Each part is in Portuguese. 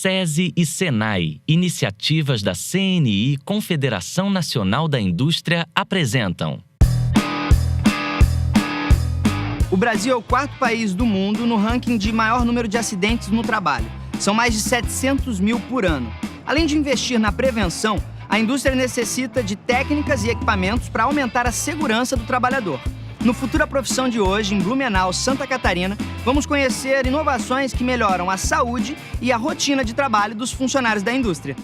SESI e SENAI, iniciativas da CNI, Confederação Nacional da Indústria, apresentam. O Brasil é o quarto país do mundo no ranking de maior número de acidentes no trabalho. São mais de 700 mil por ano. Além de investir na prevenção, a indústria necessita de técnicas e equipamentos para aumentar a segurança do trabalhador. No Futura Profissão de hoje, em Blumenau, Santa Catarina, vamos conhecer inovações que melhoram a saúde e a rotina de trabalho dos funcionários da indústria.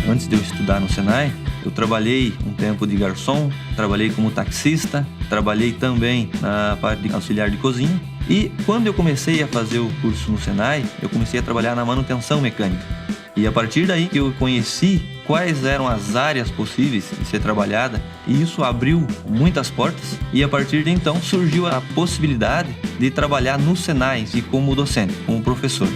Antes de eu estudar no Senai, eu trabalhei um tempo de garçom, trabalhei como taxista, trabalhei também na parte de auxiliar de cozinha. E quando eu comecei a fazer o curso no Senai, eu comecei a trabalhar na manutenção mecânica. E a partir daí que eu conheci quais eram as áreas possíveis de ser trabalhada, e isso abriu muitas portas. E a partir de então surgiu a possibilidade de trabalhar no Senai e como docente, como professor.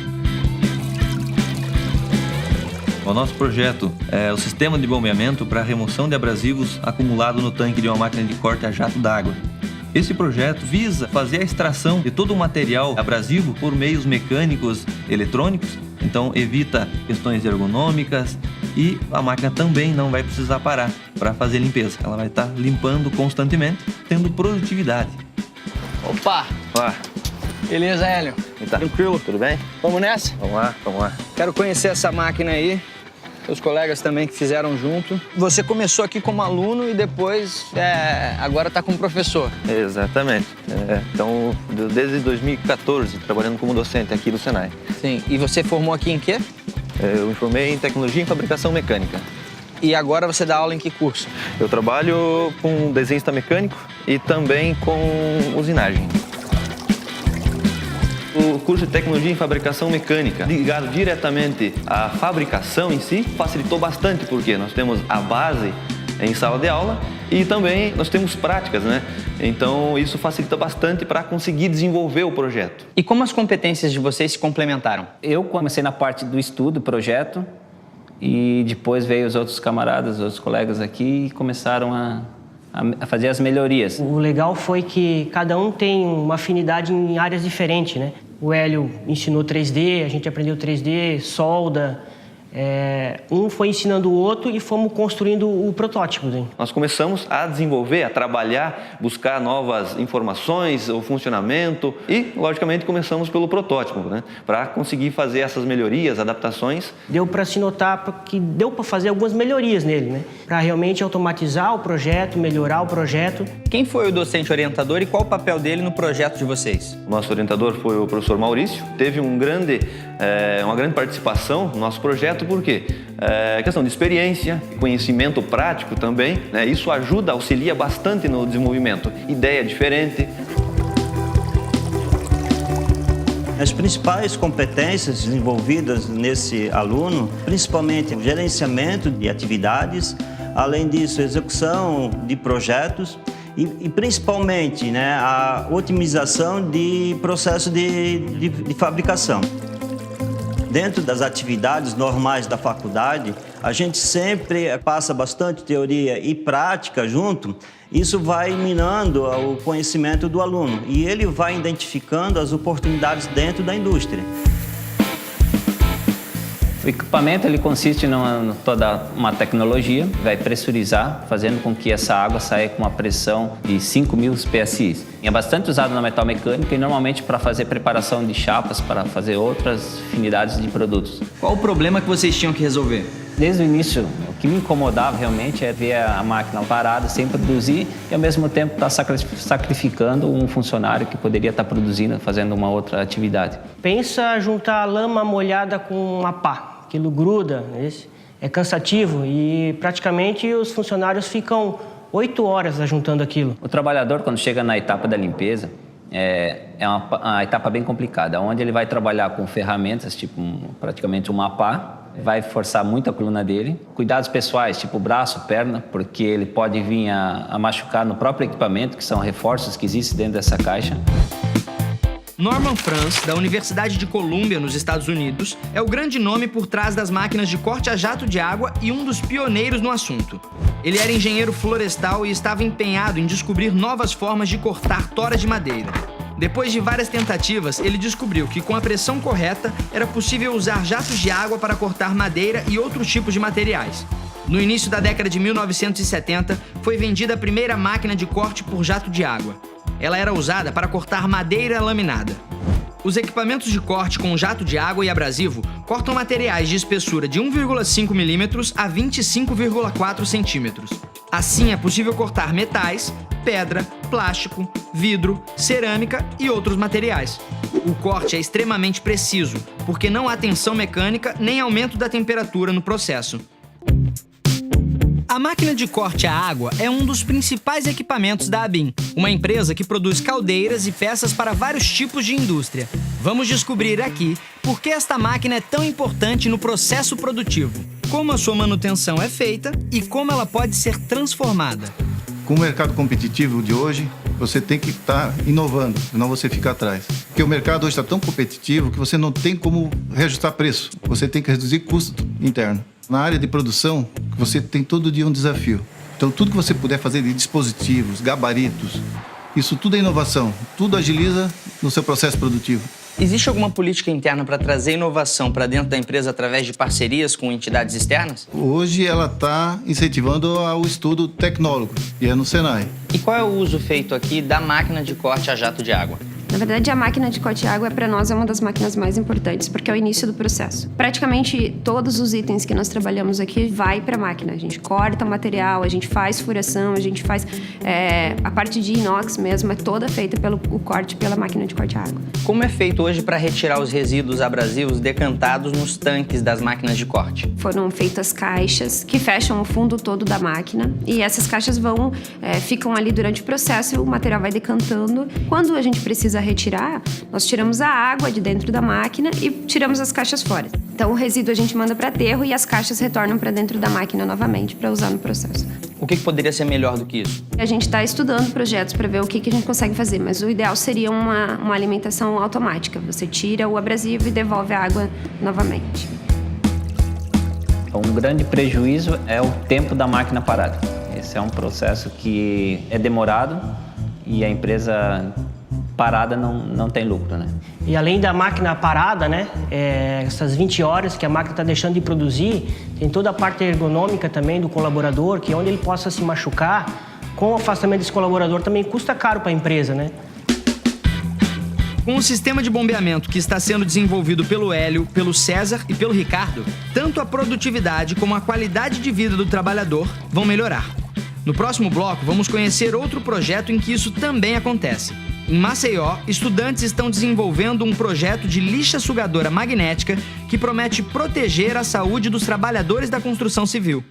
O nosso projeto é o sistema de bombeamento para remoção de abrasivos acumulado no tanque de uma máquina de corte a jato d'água. Esse projeto visa fazer a extração de todo o material abrasivo por meios mecânicos, eletrônicos, então evita questões ergonômicas e a máquina também não vai precisar parar para fazer limpeza. Ela vai estar limpando constantemente, tendo produtividade. Opa! Olá. Beleza, Hélio? Tá. Tranquilo? Tudo bem? Vamos nessa? Vamos lá, vamos lá. Quero conhecer essa máquina aí. Os colegas também que fizeram junto. Você começou aqui como aluno e depois agora está como professor. Exatamente. Então, desde 2014, trabalhando como docente aqui do Senai. Sim. E você formou aqui em quê? Eu me formei em Tecnologia em Fabricação Mecânica. E agora você dá aula em que curso? Eu trabalho com desenhista mecânico e também com usinagem. O curso de Tecnologia em Fabricação Mecânica, ligado diretamente à fabricação em si, facilitou bastante porque nós temos a base em sala de aula e também nós temos práticas, né? Então isso facilita bastante para conseguir desenvolver o projeto. E como as competências de vocês se complementaram? Eu comecei na parte do estudo, projeto, e depois veio os outros camaradas, os outros colegas aqui e começaram a fazer as melhorias. O legal foi que cada um tem uma afinidade em áreas diferentes, né? O Hélio ensinou 3D, a gente aprendeu 3D, solda. Um foi ensinando o outro e fomos construindo o protótipo. Né? Nós começamos a desenvolver, a trabalhar, buscar novas informações, o funcionamento e, logicamente, começamos pelo protótipo, né? Para conseguir fazer essas melhorias, adaptações. Deu para se notar que deu para fazer algumas melhorias nele, né? Para realmente automatizar o projeto, melhorar o projeto. Quem foi o docente orientador e qual o papel dele no projeto de vocês? O nosso orientador foi o professor Maurício. Teve uma grande participação no nosso projeto, por quê? Questão de experiência, conhecimento prático também, né? Isso ajuda, auxilia bastante no desenvolvimento. Ideia diferente. As principais competências desenvolvidas nesse aluno, principalmente o gerenciamento de atividades, além disso, execução de projetos e principalmente, né, a otimização de processo de fabricação. Dentro das atividades normais da faculdade, a gente sempre passa bastante teoria e prática junto. Isso vai minando o conhecimento do aluno e ele vai identificando as oportunidades dentro da indústria. O equipamento ele consiste em toda uma tecnologia, vai pressurizar, fazendo com que essa água saia com uma pressão de 5.000 PSI. É bastante usado na metal mecânica e normalmente para fazer preparação de chapas, para fazer outras afinidades de produtos. Qual o problema que vocês tinham que resolver? Desde o início, o que me incomodava realmente é ver a máquina parada, sem produzir, e ao mesmo tempo estar sacrificando um funcionário que poderia estar produzindo, fazendo uma outra atividade. Pensa juntar lama molhada com uma pá, aquilo gruda, é cansativo e praticamente os funcionários ficam 8 horas ajuntando aquilo. O trabalhador, quando chega na etapa da limpeza, é uma etapa bem complicada, onde ele vai trabalhar com ferramentas, tipo praticamente uma pá, vai forçar muito a coluna dele. Cuidados pessoais, tipo braço, perna, porque ele pode vir a machucar no próprio equipamento, que são reforços que existem dentro dessa caixa. Norman Franz, da Universidade de Colômbia, nos Estados Unidos, é o grande nome por trás das máquinas de corte a jato de água e um dos pioneiros no assunto. Ele era engenheiro florestal e estava empenhado em descobrir novas formas de cortar toras de madeira. Depois de várias tentativas, ele descobriu que com a pressão correta era possível usar jatos de água para cortar madeira e outros tipos de materiais. No início da década de 1970, foi vendida a primeira máquina de corte por jato de água. Ela era usada para cortar madeira laminada. Os equipamentos de corte com jato de água e abrasivo cortam materiais de espessura de 1,5 mm a 25,4 cm. Assim, é possível cortar metais, pedra, plástico, vidro, cerâmica e outros materiais. O corte é extremamente preciso, porque não há tensão mecânica nem aumento da temperatura no processo. A máquina de corte a água é um dos principais equipamentos da ABIN, uma empresa que produz caldeiras e peças para vários tipos de indústria. Vamos descobrir aqui por que esta máquina é tão importante no processo produtivo, como a sua manutenção é feita e como ela pode ser transformada. Com o mercado competitivo de hoje, você tem que estar inovando, senão você fica atrás. Porque o mercado hoje está tão competitivo que você não tem como reajustar preço, você tem que reduzir custo interno. Na área de produção, você tem todo dia um desafio. Então, tudo que você puder fazer de dispositivos, gabaritos, isso tudo é inovação, tudo agiliza no seu processo produtivo. Existe alguma política interna para trazer inovação para dentro da empresa através de parcerias com entidades externas? Hoje ela está incentivando o estudo tecnólogo, e é no Senai. E qual é o uso feito aqui da máquina de corte a jato de água? Na verdade, a máquina de corte de água, para nós, é uma das máquinas mais importantes, porque é o início do processo. Praticamente todos os itens que nós trabalhamos aqui vai para a máquina. A gente corta o material, a gente faz furação, a gente faz... a parte de inox mesmo é toda feita pelo corte pela máquina de corte de água. Como é feito hoje para retirar os resíduos abrasivos decantados nos tanques das máquinas de corte? Foram feitas caixas que fecham o fundo todo da máquina e essas caixas ficam ali durante o processo e o material vai decantando. Quando a gente precisa retirar, nós tiramos a água de dentro da máquina e tiramos as caixas fora. Então o resíduo a gente manda para aterro e as caixas retornam para dentro da máquina novamente para usar no processo. O que poderia ser melhor do que isso? A gente está estudando projetos para ver o que a gente consegue fazer, mas o ideal seria uma alimentação automática. Você tira o abrasivo e devolve a água novamente. Um grande prejuízo é o tempo da máquina parada. Esse é um processo que é demorado e a empresa parada não tem lucro, né? E além da máquina parada, né, essas 20 horas que a máquina está deixando de produzir, tem toda a parte ergonômica também do colaborador, que onde ele possa se machucar, com o afastamento desse colaborador também custa caro para a empresa, né? Com o sistema de bombeamento que está sendo desenvolvido pelo Hélio, pelo César e pelo Ricardo, tanto a produtividade como a qualidade de vida do trabalhador vão melhorar. No próximo bloco, vamos conhecer outro projeto em que isso também acontece. Em Maceió, estudantes estão desenvolvendo um projeto de lixa sugadora magnética que promete proteger a saúde dos trabalhadores da construção civil.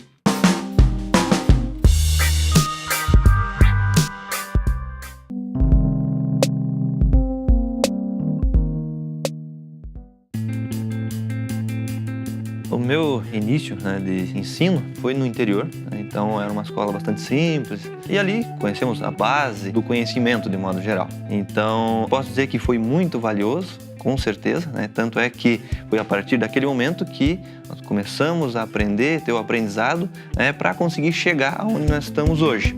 O meu início de ensino foi no interior, então era uma escola bastante simples e ali conhecemos a base do conhecimento de modo geral. Então posso dizer que foi muito valioso, com certeza, tanto é que foi a partir daquele momento que nós começamos a aprender, ter o aprendizado para conseguir chegar aonde nós estamos hoje.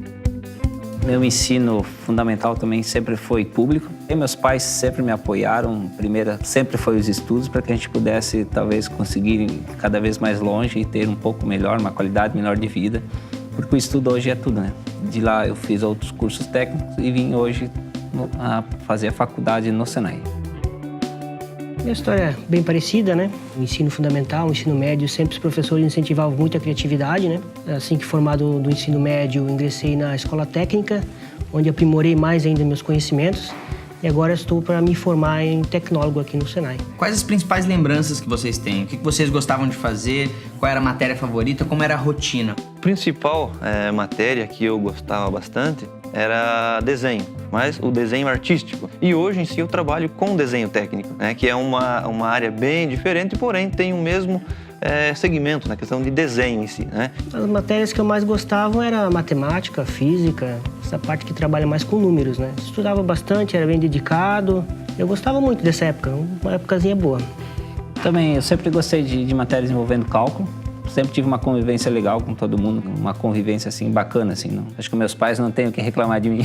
Meu ensino fundamental também sempre foi público. E meus pais sempre me apoiaram. Primeiro, sempre foi os estudos para que a gente pudesse, talvez, conseguir ir cada vez mais longe e ter um pouco melhor, uma qualidade melhor de vida. Porque o estudo hoje é tudo, né? De lá eu fiz outros cursos técnicos e vim hoje a fazer a faculdade no Senai. Minha história é bem parecida, né? O ensino fundamental, o ensino médio, sempre os professores incentivavam muito a criatividade, né? Assim que formado do ensino médio, ingressei na escola técnica, onde aprimorei mais ainda meus conhecimentos. e agora estou para me formar em tecnólogo aqui no Senai. Quais as principais lembranças que vocês têm? O que vocês gostavam de fazer? Qual era a matéria favorita? Como era a rotina? A principal matéria que eu gostava bastante era desenho, mas o desenho artístico. E hoje em si eu trabalho com desenho técnico, né, que é uma área bem diferente, porém tem o mesmo segmento na questão de desenho em si, né? As matérias que eu mais gostava era matemática, física, essa parte que trabalha mais com números, né? Estudava bastante, era bem dedicado. Eu gostava muito dessa época, uma épocazinha boa. Também eu sempre gostei de matérias envolvendo cálculo. Sempre tive uma convivência legal com todo mundo, uma convivência assim bacana assim. Não. Acho que meus pais não têm o que reclamar de mim.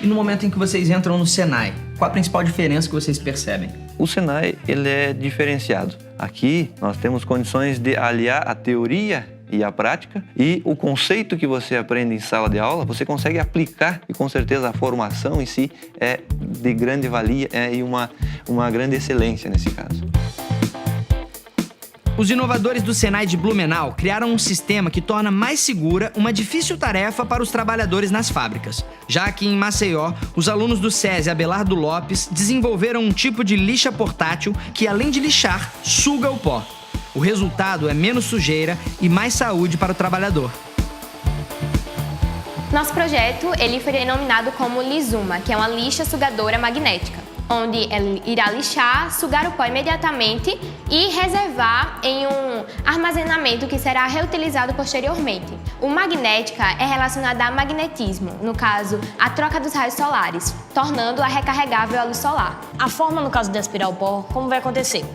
E no momento em que vocês entram no Senai, qual a principal diferença que vocês percebem? O Senai, ele é diferenciado. Aqui nós temos condições de aliar a teoria e a prática, e o conceito que você aprende em sala de aula, você consegue aplicar, e com certeza a formação em si é de grande valia e uma grande excelência nesse caso. Os inovadores do Senai de Blumenau criaram um sistema que torna mais segura uma difícil tarefa para os trabalhadores nas fábricas. Já aqui em Maceió, os alunos do SESI Abelardo Lopes desenvolveram um tipo de lixa portátil que, além de lixar, suga o pó. O resultado é menos sujeira e mais saúde para o trabalhador. Nosso projeto ele foi denominado como Lizuma, que é uma lixa sugadora magnética, onde ela irá lixar, sugar o pó imediatamente e reservar em um armazenamento que será reutilizado posteriormente. O magnética é relacionada a magnetismo, no caso, a troca dos raios solares, tornando-a recarregável à luz solar. A forma, no caso de aspirar o pó, como vai acontecer?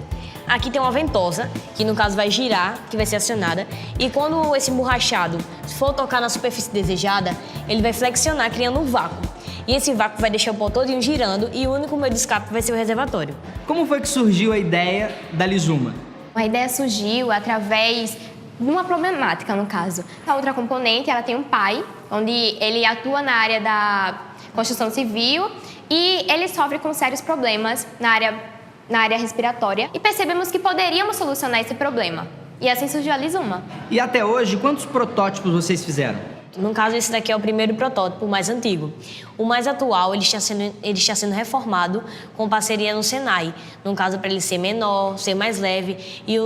Aqui tem uma ventosa, que no caso vai girar, que vai ser acionada, e quando esse emborrachado for tocar na superfície desejada, ele vai flexionar, criando um vácuo. E esse vácuo vai deixar o pó todinho girando e o único meio de escape vai ser o reservatório. Como foi que surgiu a ideia da Lizuma? A ideia surgiu através de uma problemática, no caso. A outra componente, ela tem um pai, onde ele atua na área da construção civil e ele sofre com sérios problemas na área respiratória e percebemos que poderíamos solucionar esse problema. E assim surgiu a Lizuma. E até hoje, quantos protótipos vocês fizeram? No caso, esse daqui é o primeiro protótipo, o mais antigo. O mais atual, ele está sendo reformado com parceria no Senai. No caso, para ele ser menor, ser mais leve. E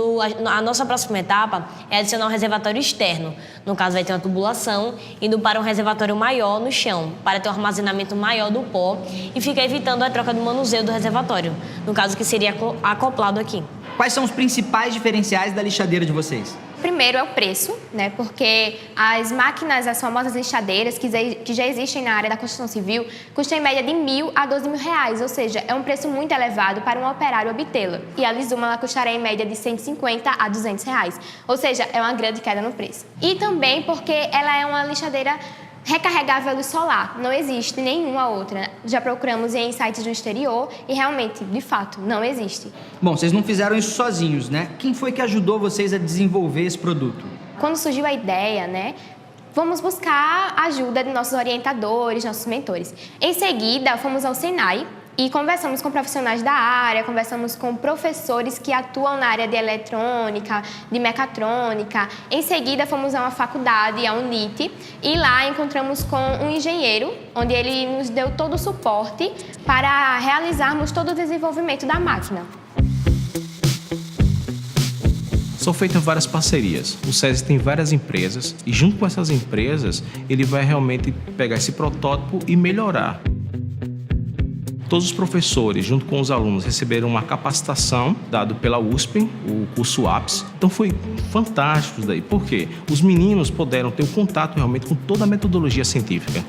a nossa próxima etapa é adicionar um reservatório externo. No caso, vai ter uma tubulação, indo para um reservatório maior no chão, para ter um armazenamento maior do pó e fica evitando a troca do manuseio do reservatório. No caso, que seria acoplado aqui. Quais são os principais diferenciais da lixadeira de vocês? Primeiro é o preço, né? Porque as máquinas, as famosas lixadeiras que já existem na área da construção civil, custam em média de R$1.000 a R$12.000, ou seja, é um preço muito elevado para um operário obtê-la. E a Lizuma ela custará em média de R$150 a R$200, ou seja, é uma grande queda no preço. E também porque ela é uma lixadeira recarregável à luz solar. Não existe nenhuma outra. Já procuramos em sites do exterior e realmente, de fato, não existe. Bom, vocês não fizeram isso sozinhos, né? Quem foi que ajudou vocês a desenvolver esse produto? Quando surgiu a ideia, né? Vamos buscar a ajuda de nossos orientadores, nossos mentores. Em seguida, fomos ao Senai e conversamos com profissionais da área, conversamos com professores que atuam na área de eletrônica, de mecatrônica. Em seguida, fomos a uma faculdade, a UNIT, e lá encontramos com um engenheiro, onde ele nos deu todo o suporte para realizarmos todo o desenvolvimento da máquina. São feitas várias parcerias. O SESI tem várias empresas e junto com essas empresas, ele vai realmente pegar esse protótipo e melhorar. Todos os professores, junto com os alunos, receberam uma capacitação dada pela USP, o curso APS. Então foi fantástico isso daí. Por quê? Os meninos puderam ter o contato realmente com toda a metodologia científica.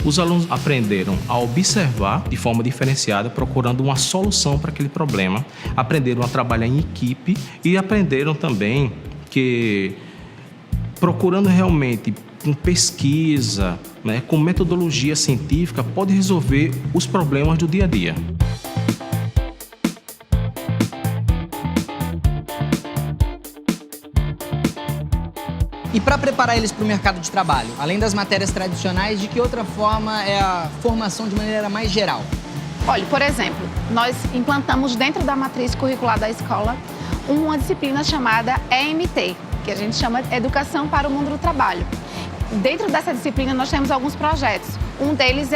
Os alunos aprenderam a observar de forma diferenciada, procurando uma solução para aquele problema. Aprenderam a trabalhar em equipe e aprenderam também que, procurando realmente com pesquisa, né, com metodologia científica, pode resolver os problemas do dia a dia. E para preparar eles para o mercado de trabalho, além das matérias tradicionais, de que outra forma é a formação de maneira mais geral? Olha, por exemplo, nós implantamos dentro da matriz curricular da escola uma disciplina chamada EMT, que a gente chama de Educação para o Mundo do Trabalho. Dentro dessa disciplina, nós temos alguns projetos. Um deles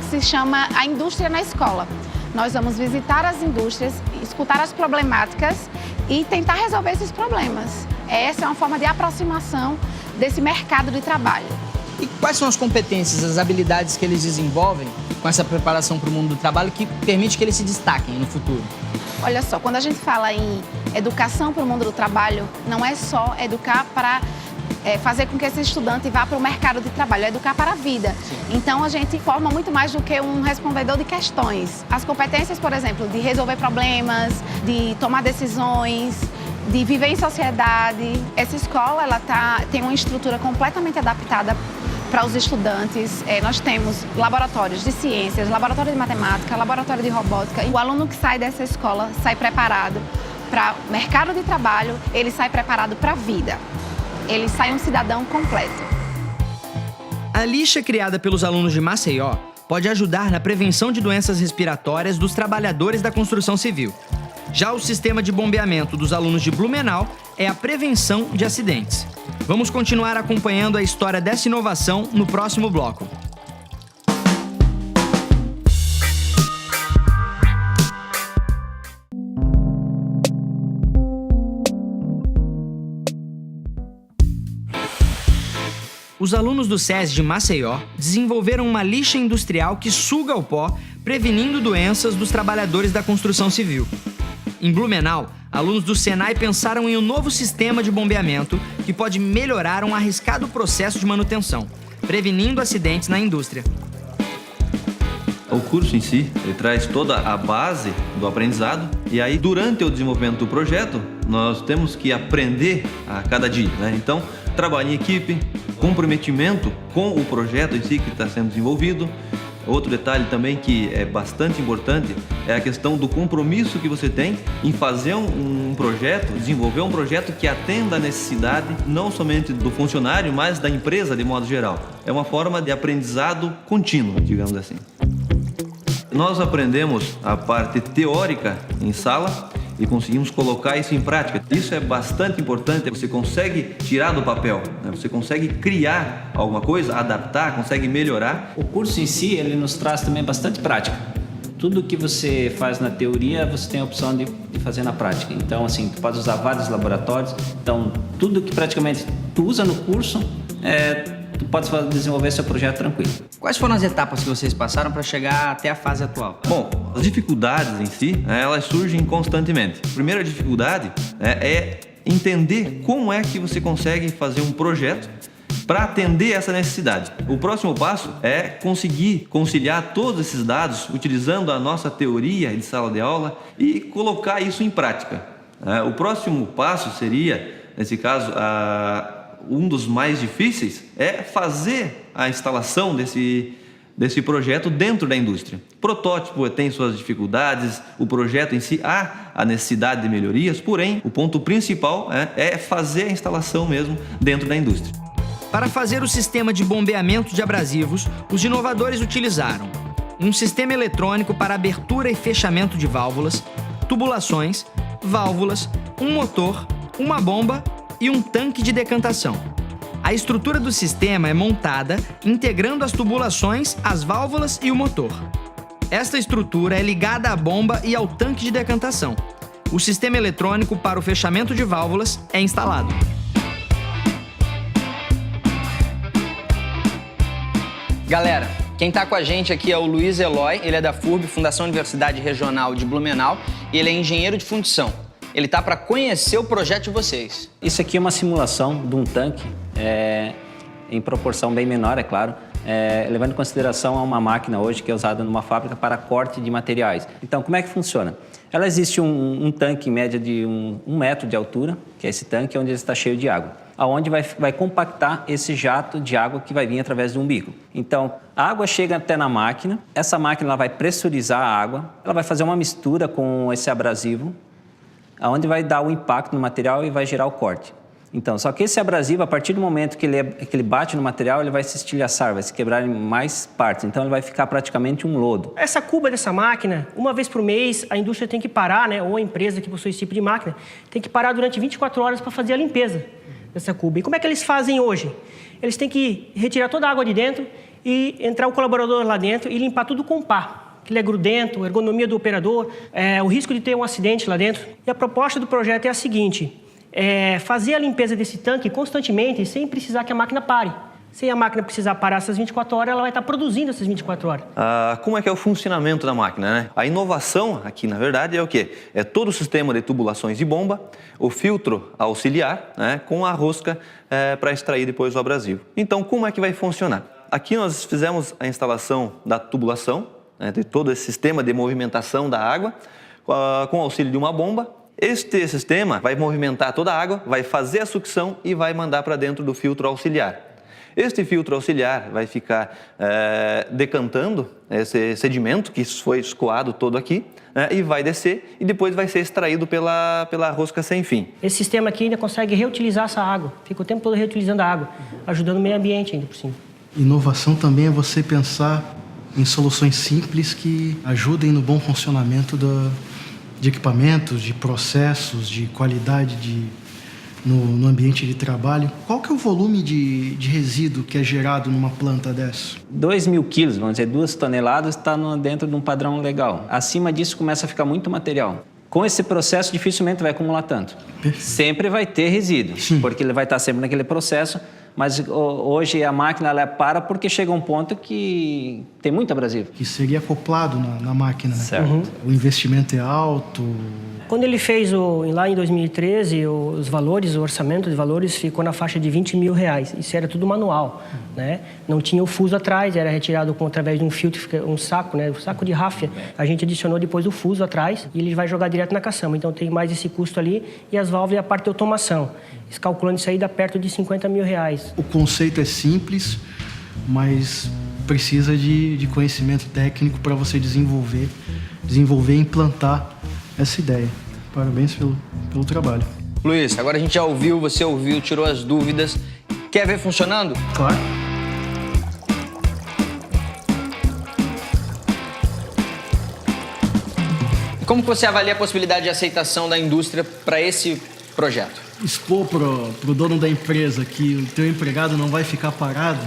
se chama A Indústria na Escola. Nós vamos visitar as indústrias, escutar as problemáticas e tentar resolver esses problemas. Essa é uma forma de aproximação desse mercado de trabalho. E quais são as competências, as habilidades que eles desenvolvem com essa preparação para o mundo do trabalho que permite que eles se destaquem no futuro? Olha só, quando a gente fala em educação para o mundo do trabalho, não é só educar para fazer com que esse estudante vá para o mercado de trabalho, é educar para a vida. Sim. Então, a gente forma muito mais do que um respondedor de questões. As competências, por exemplo, de resolver problemas, de tomar decisões, de viver em sociedade. Essa escola tem uma estrutura completamente adaptada para os estudantes. Nós temos laboratórios de ciências, laboratório de matemática, laboratório de robótica. E o aluno que sai dessa escola sai preparado para o mercado de trabalho, ele sai preparado para a vida. Ele sai um cidadão completo. A lixa criada pelos alunos de Maceió pode ajudar na prevenção de doenças respiratórias dos trabalhadores da construção civil. Já o sistema de bombeamento dos alunos de Blumenau é a prevenção de acidentes. Vamos continuar acompanhando a história dessa inovação no próximo bloco. Os alunos do SESI de Maceió desenvolveram uma lixa industrial que suga o pó, prevenindo doenças dos trabalhadores da construção civil. Em Blumenau, alunos do Senai pensaram em um novo sistema de bombeamento que pode melhorar um arriscado processo de manutenção, prevenindo acidentes na indústria. O curso em si, ele traz toda a base do aprendizado e aí durante o desenvolvimento do projeto, nós temos que aprender a cada dia, né? Então, trabalho em equipe, comprometimento com o projeto em si que está sendo desenvolvido. Outro detalhe também que é bastante importante é a questão do compromisso que você tem em fazer um projeto, desenvolver um projeto que atenda à necessidade não somente do funcionário, mas da empresa de modo geral. É uma forma de aprendizado contínuo, digamos assim. Nós aprendemos a parte teórica em sala e conseguimos colocar isso em prática. Isso é bastante importante, você consegue tirar do papel, né? Você consegue criar alguma coisa, adaptar, consegue melhorar. O curso em si, ele nos traz também bastante prática. Tudo que você faz na teoria, você tem a opção de fazer na prática. Então, assim, tu pode usar vários laboratórios. Então, tudo que praticamente tu usa no curso, tu pode desenvolver seu projeto tranquilo. Quais foram as etapas que vocês passaram para chegar até a fase atual? Bom, as dificuldades em si, elas surgem constantemente. A primeira dificuldade é entender como é que você consegue fazer um projeto para atender essa necessidade. O próximo passo é conseguir conciliar todos esses dados utilizando a nossa teoria de sala de aula e colocar isso em prática. O próximo passo seria, nesse caso, um dos mais difíceis é fazer a instalação desse projeto dentro da indústria. O protótipo tem suas dificuldades, o projeto em si há a necessidade de melhorias, porém, o ponto principal é fazer a instalação mesmo dentro da indústria. Para fazer o sistema de bombeamento de abrasivos, os inovadores utilizaram um sistema eletrônico para abertura e fechamento de válvulas, tubulações, válvulas, um motor, uma bomba e um tanque de decantação. A estrutura do sistema é montada integrando as tubulações, as válvulas e o motor. Esta estrutura é ligada à bomba e ao tanque de decantação. O sistema eletrônico para o fechamento de válvulas é instalado. Galera, quem está com a gente aqui é o Luiz Eloy, ele é da FURB, Fundação Universidade Regional de Blumenau, e ele é engenheiro de fundição. Ele tá para conhecer o projeto de vocês. Isso aqui é uma simulação de um tanque, em proporção bem menor, é claro, levando em consideração uma máquina hoje que é usada numa fábrica para corte de materiais. Então, como é que funciona? Ela existe um tanque em média de 1 metro de altura, que é esse tanque onde ele está cheio de água, aonde vai compactar esse jato de água que vai vir através do umbigo. Então, a água chega até na máquina, essa máquina ela vai pressurizar a água, ela vai fazer uma mistura com esse abrasivo, onde vai dar o impacto no material e vai gerar o corte. Então, só que esse abrasivo, a partir do momento que ele bate no material, ele vai se estilhaçar, vai se quebrar em mais partes. Então, ele vai ficar praticamente um lodo. Essa cuba dessa máquina, uma vez por mês, a indústria tem que parar, né? Ou a empresa que possui esse tipo de máquina, tem que parar durante 24 horas para fazer a limpeza dessa cuba. E como é que eles fazem hoje? eles têm que retirar toda a água de dentro e entrar o colaborador lá dentro e limpar tudo com pá. Que ele é grudento, a ergonomia do operador, o risco de ter um acidente lá dentro. E a proposta do projeto é a seguinte, fazer a limpeza desse tanque constantemente sem precisar que a máquina pare. Sem a máquina precisar parar essas 24 horas, ela vai estar produzindo essas 24 horas. Como é que é o funcionamento da máquina, né? A inovação aqui, na verdade, é o quê? É todo o sistema de tubulações de bomba, o filtro auxiliar, né, com a rosca para extrair depois o abrasivo. Então, como é que vai funcionar? Aqui nós fizemos a instalação da tubulação, né, de todo esse sistema de movimentação da água, com o auxílio de uma bomba. Este sistema vai movimentar toda a água, vai fazer a sucção e vai mandar para dentro do filtro auxiliar. Este filtro auxiliar vai ficar decantando esse sedimento que foi escoado todo aqui, né, e vai descer e depois vai ser extraído pela rosca sem fim. Esse sistema aqui ainda consegue reutilizar essa água, fica o tempo todo reutilizando a água, ajudando o meio ambiente ainda por cima. Inovação também é você pensar em soluções simples que ajudem no bom funcionamento de equipamentos, de processos, de qualidade no ambiente de trabalho. Qual que é o volume de resíduo que é gerado numa planta dessa? 2.000 quilos, vamos dizer, 2 toneladas, está dentro de um padrão legal. Acima disso começa a ficar muito material. Com esse processo dificilmente vai acumular tanto. Perfeito. Sempre vai ter resíduo, porque ele vai estar sempre naquele processo. Mas hoje a máquina ela para porque chega um ponto que tem muito abrasivo. Que seria acoplado na máquina, né? Certo. O investimento é alto. Quando ele fez lá em 2013, os valores, o orçamento de valores ficou na faixa de R$20.000. Isso era tudo manual, né? Não tinha o fuso atrás, era retirado através de um filtro, um saco, né? Um saco de ráfia. A gente adicionou depois o fuso atrás e ele vai jogar direto na caçamba. Então tem mais esse custo ali e as válvulas e a parte de automação. Calculando isso aí dá perto de R$50.000. O conceito é simples, mas precisa de conhecimento técnico para você desenvolver e implantar essa ideia. Parabéns pelo trabalho. Luiz, agora a gente já ouviu, você ouviu, tirou as dúvidas. Quer ver funcionando? Claro. Como que você avalia a possibilidade de aceitação da indústria para esse projeto? Expor pro dono da empresa que o teu empregado não vai ficar parado,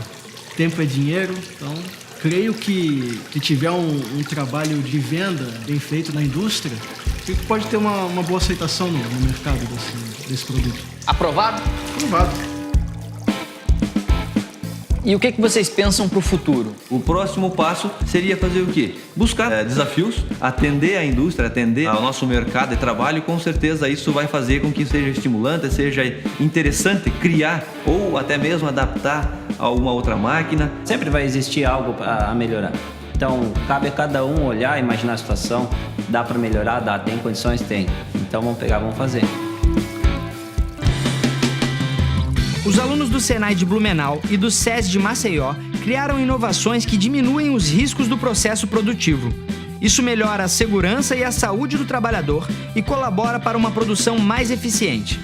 tempo é dinheiro, então creio que tiver um trabalho de venda bem feito na indústria, que pode ter uma boa aceitação no mercado desse produto. Aprovado? Aprovado. E o que vocês pensam para o futuro? O próximo passo seria fazer o quê? Buscar desafios, atender a indústria, atender ao nosso mercado de trabalho. Com certeza isso vai fazer com que seja estimulante, seja interessante criar ou até mesmo adaptar a uma outra máquina. Sempre vai existir algo a melhorar. Então, cabe a cada um olhar, imaginar a situação. Dá para melhorar? Dá. Tem condições? Tem. Então, vamos pegar, vamos fazer. Os alunos do Senai de Blumenau e do SESI de Maceió criaram inovações que diminuem os riscos do processo produtivo. Isso melhora a segurança e a saúde do trabalhador e colabora para uma produção mais eficiente.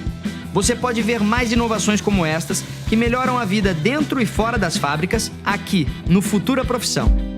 Você pode ver mais inovações como estas que melhoram a vida dentro e fora das fábricas aqui no Futura Profissão.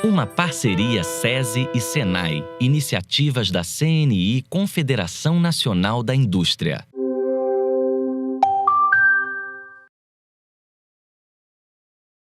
Uma parceria SESI e Senai, iniciativas da CNI, Confederação Nacional da Indústria.